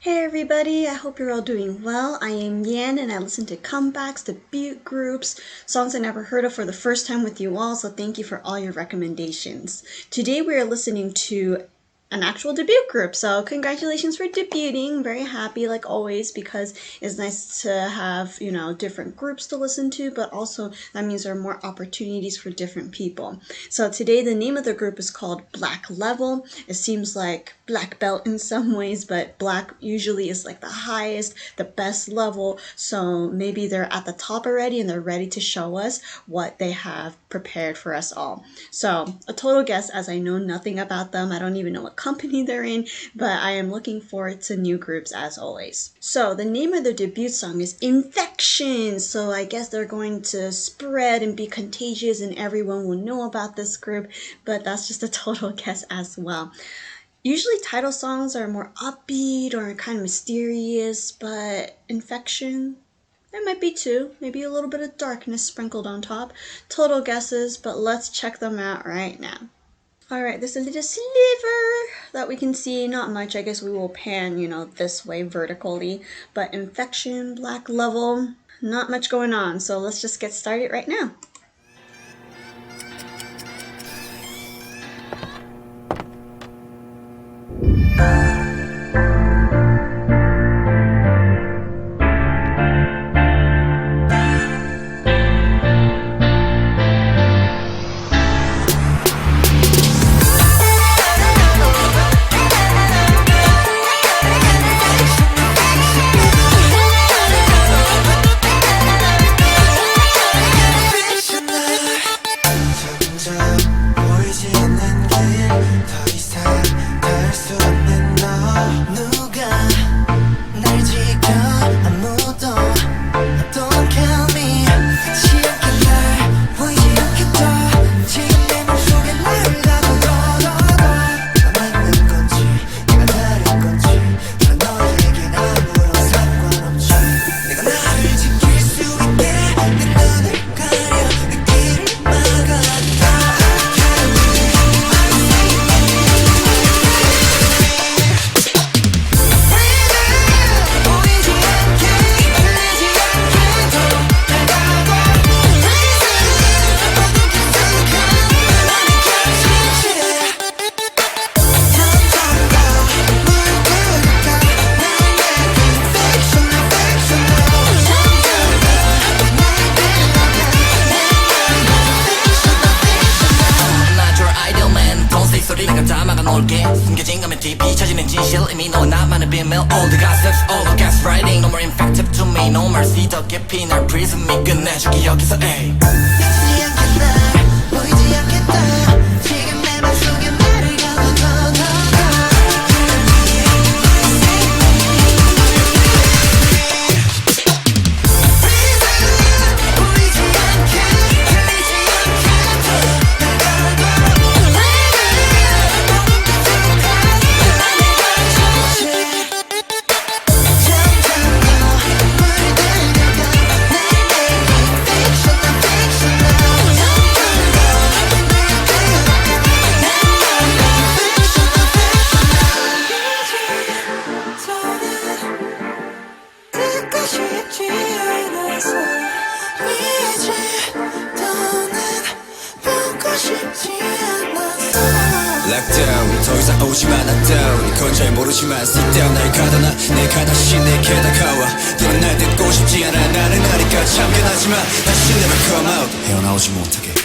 Hey everybody, I hope you're all doing well. I am Yan and I listen to comebacks, debut groups, songs I never heard of for the first time with you all, so thank you for all your recommendations. Today we are listening to an actual debut group, so congratulations for debuting. Very happy like always because it's nice to have, different groups to listen to, but also that means there are more opportunities for different people. So today the name of the group is called Black Level. It seems like black belt in some ways, but black usually is like the highest, the best level, so maybe they're at the top already and they're ready to show us what they have prepared for us all. So a total guess, as I know nothing about them. I don't even know what company they're in, but I am looking forward to new groups as always. So the name of their debut song is Infection, so I guess they're going to spread and be contagious and everyone will know about this group, but that's just a total guess as well. Usually title songs are more upbeat or kind of mysterious, but Infection, there might be too. Maybe a little bit of darkness sprinkled on top. Total guesses, but let's check them out right now. Alright, there's a little sliver that we can see. Not much. I guess we will pan, this way vertically. But Infection, Black Level, not much going on. So let's just get started right now. 숨겨진 감의 TV 찾아낸 진실 이미 너와 나만의 비밀 All the gossips, all the gaslighting No more infective to me, no mercy 더 깊이 날 prison 미 끝내주기 여기서 에이 보이지 않겠다 보이지 않겠다 지금 내 맘속에 말을 걸어 Lockdown 더 이상 오지마 난 down 이건 잘 모르지만 sit down 날 가다나 내가 다시 내게 다가와 너는 날 듣고 싶지 않아 나는 아니까 참견하지마 다시 never come out 헤어나오지 못하게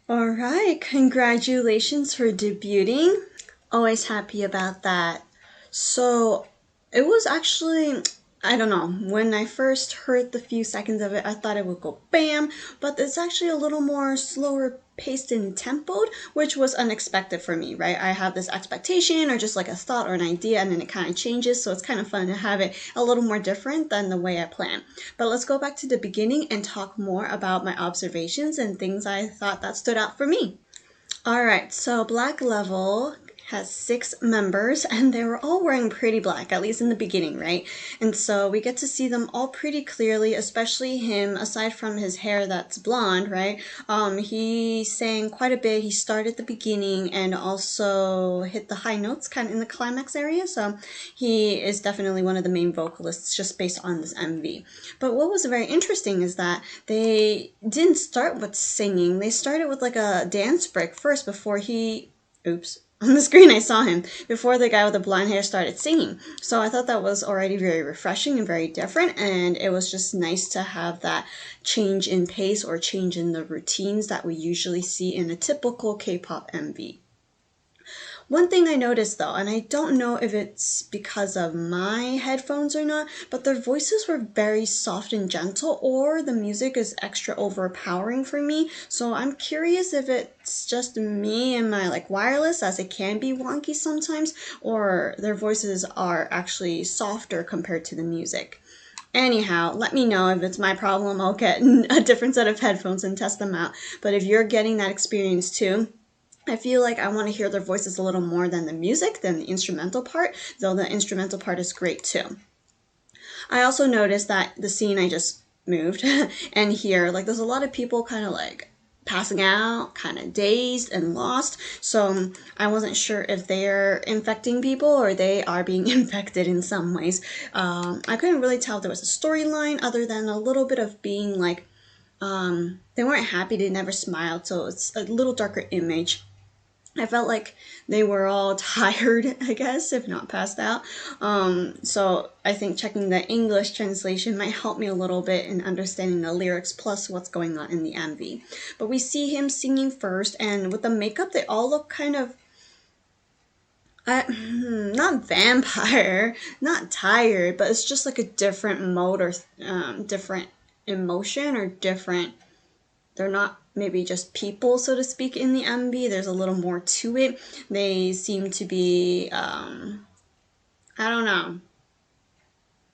Alright, congratulations for debuting. Always happy about that. So it was actually I don't know, when I first heard the few seconds of it, I thought it would go bam, but it's actually a little more slower paced and tempoed, which was unexpected for me, right? I have this expectation or just like a thought or an idea, and then it kind of changes, so it's kind of fun to have it a little more different than the way I plan. But let's go back to the beginning and talk more about my observations and things I thought that stood out for me. All right, so Black Level has 6 members, and they were all wearing pretty black, at least in the beginning, right? And so we get to see them all pretty clearly, especially him, aside from his hair that's blonde, right? He sang quite a bit. He started at the beginning and also hit the high notes kind of in the climax area, so he is definitely one of the main vocalists just based on this MV. But what was very interesting is that they didn't start with singing. They started with like a dance break first before he... Oops. On the screen I saw him before the guy with the blonde hair started singing. So I thought that was already very refreshing and very different, and it was just nice to have that change in pace or change in the routines that we usually see in a typical K-pop MV. One thing I noticed though, and I don't know if it's because of my headphones or not, but their voices were very soft and gentle, or the music is extra overpowering for me. So I'm curious if it's just me and my like wireless, as it can be wonky sometimes, or their voices are actually softer compared to the music. Anyhow, let me know if it's my problem. I'll get a different set of headphones and test them out. But if you're getting that experience too, I feel like I want to hear their voices a little more than the music, than the instrumental part, though the instrumental part is great too. I also noticed that the scene I just moved and here, like there's a lot of people kind of like passing out, kind of dazed and lost, so I wasn't sure if they're infecting people or they are being infected in some ways. I couldn't really tell if there was a storyline other than a little bit of being like, they weren't happy, they never smiled, so it's a little darker image. I felt like they were all tired, I guess, if not passed out. So I think checking the English translation might help me a little bit in understanding the lyrics plus what's going on in the MV. But we see him singing first, and with the makeup, they all look kind of not vampire, not tired, but it's just like a different mode or different emotion or different. They're not maybe just people, so to speak, in the MV. There's a little more to it. They seem to be, I don't know.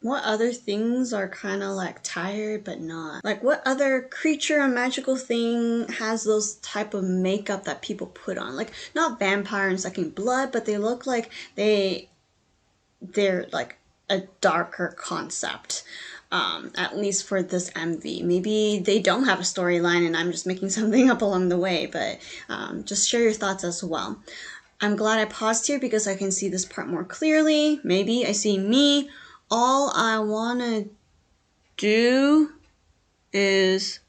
What other things are kind of like tired but not? Like what other creature or magical thing has those type of makeup that people put on? Like not vampire and sucking blood, but they look like they're like a darker concept. At least for this MV. Maybe they don't have a storyline and I'm just making something up along the way, but just share your thoughts as well. I'm glad I paused here because I can see this part more clearly. Maybe I see me. All I want to do is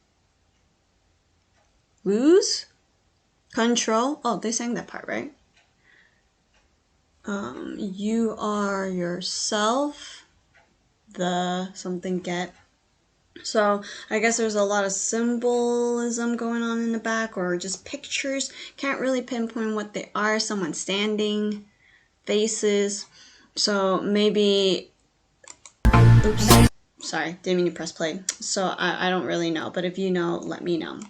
lose control. Oh, they sang that part, right? You are yourself. The something get. So I guess there's a lot of symbolism going on in the back, or just pictures. Can't really pinpoint what they are. Someone standing, faces. So maybe, oops, sorry, didn't mean to press play. So I don't really know, but if you know, let me know.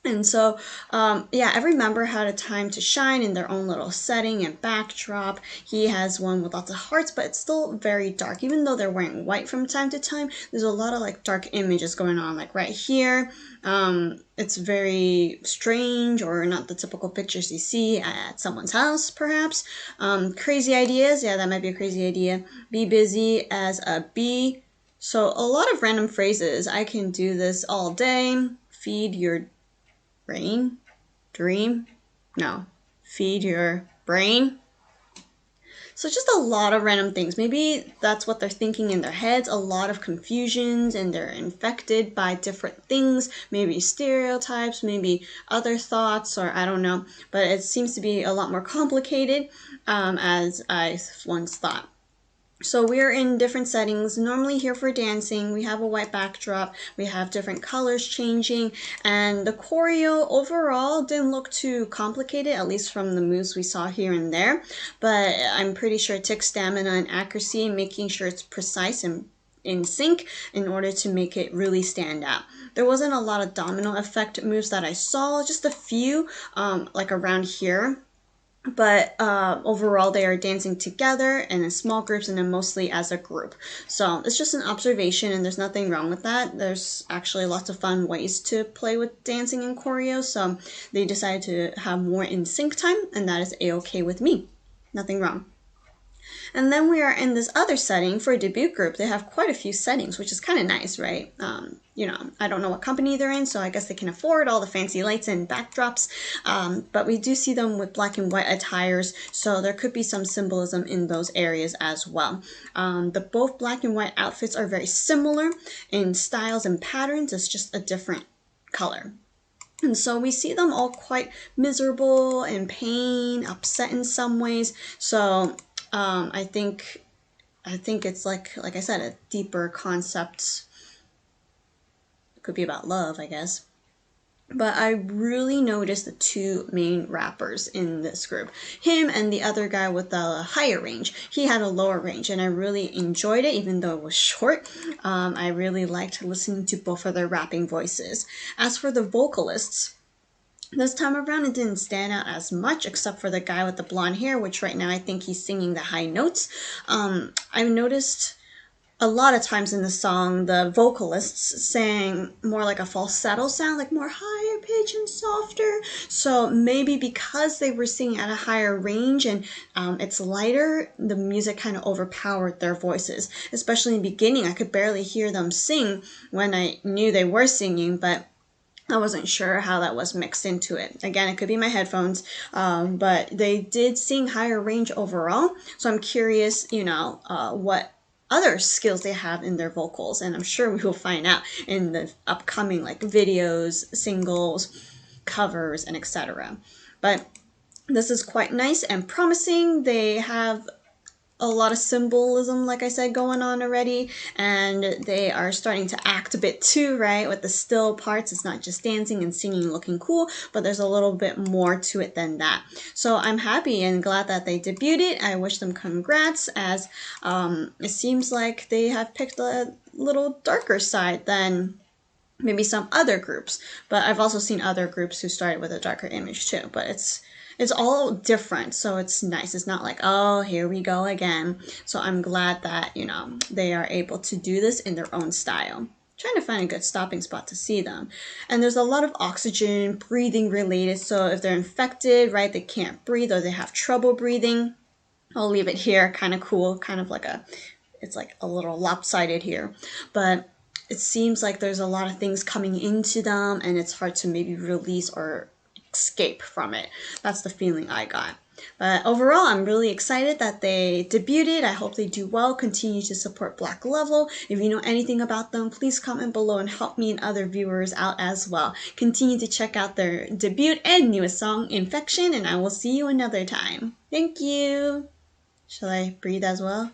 And so, yeah, every member had a time to shine in their own little setting and backdrop. He has one with lots of hearts, but it's still very dark. Even though they're wearing white from time to time, there's a lot of like dark images going on. Like right here, it's very strange, or not the typical pictures you see at someone's house, perhaps. Crazy ideas, yeah, that might be a crazy idea. Be busy as a bee. So a lot of random phrases. I can do this all day. Feed your feed your brain. So just a lot of random things. Maybe that's what they're thinking in their heads, a lot of confusions, and they're infected by different things, maybe stereotypes, maybe other thoughts, or I don't know. But it seems to be a lot more complicated, as I once thought. So we're in different settings. Normally here for dancing, we have a white backdrop, we have different colors changing, and the choreo overall didn't look too complicated, at least from the moves we saw here and there. But I'm pretty sure it took stamina and accuracy, making sure it's precise and in sync in order to make it really stand out. There wasn't a lot of domino effect moves that I saw, just a few like around here. But overall, they are dancing together and in small groups and then mostly as a group. So it's just an observation and there's nothing wrong with that. There's actually lots of fun ways to play with dancing and choreo. So they decided to have more in sync time and that is a-okay with me. Nothing wrong. And then we are in this other setting for a debut group. They have quite a few settings, which is kind of nice, right? You know, I don't know what company they're in, so I guess they can afford all the fancy lights and backdrops. But we do see them with black and white attires, so there could be some symbolism in those areas as well. The both black and white outfits are very similar in styles and patterns. It's just a different color. And so we see them all quite miserable, in pain, upset in some ways. So I think it's like I said, a deeper concept. It could be about love, I guess. But I really noticed the two main rappers in this group. Him and the other guy with the higher range. He had a lower range and I really enjoyed it even though it was short. I really liked listening to both of their rapping voices. As for the vocalists, this time around, it didn't stand out as much, except for the guy with the blonde hair, which right now I think he's singing the high notes. I've noticed a lot of times in the song, the vocalists sang more like a falsetto sound, like more higher pitch and softer. So maybe because they were singing at a higher range and it's lighter, the music kind of overpowered their voices. Especially in the beginning, I could barely hear them sing when I knew they were singing, but I wasn't sure how that was mixed into it. Again, it could be my headphones, but they did sing higher range overall. So I'm curious, you know, what other skills they have in their vocals. And I'm sure we will find out in the upcoming like videos, singles, covers, and etc. But this is quite nice and promising. They have a lot of symbolism, like I said, going on already, and they are starting to act a bit too, right? With the still parts, it's not just dancing and singing and looking cool, but there's a little bit more to it than that. So I'm happy and glad that they debuted. I wish them congrats, as it seems like they have picked a little darker side than maybe some other groups, but I've also seen other groups who started with a darker image too, but it's all different, so it's nice. It's not like, oh, here we go again. So I'm glad that, you know, they are able to do this in their own style. Trying to find a good stopping spot to see them. And there's a lot of oxygen, breathing related, so if they're infected, right, they can't breathe or they have trouble breathing. I'll leave it here, kind of cool, kind of like it's like a little lopsided here. But it seems like there's a lot of things coming into them and it's hard to maybe release or escape from it. That's the feeling I got. But overall, I'm really excited that they debuted. I hope they do well. Continue to support Black Level. If you know anything about them, please comment below and help me and other viewers out as well. Continue to check out their debut and newest song, Infection, and I will see you another time. Thank you. Shall I breathe as well?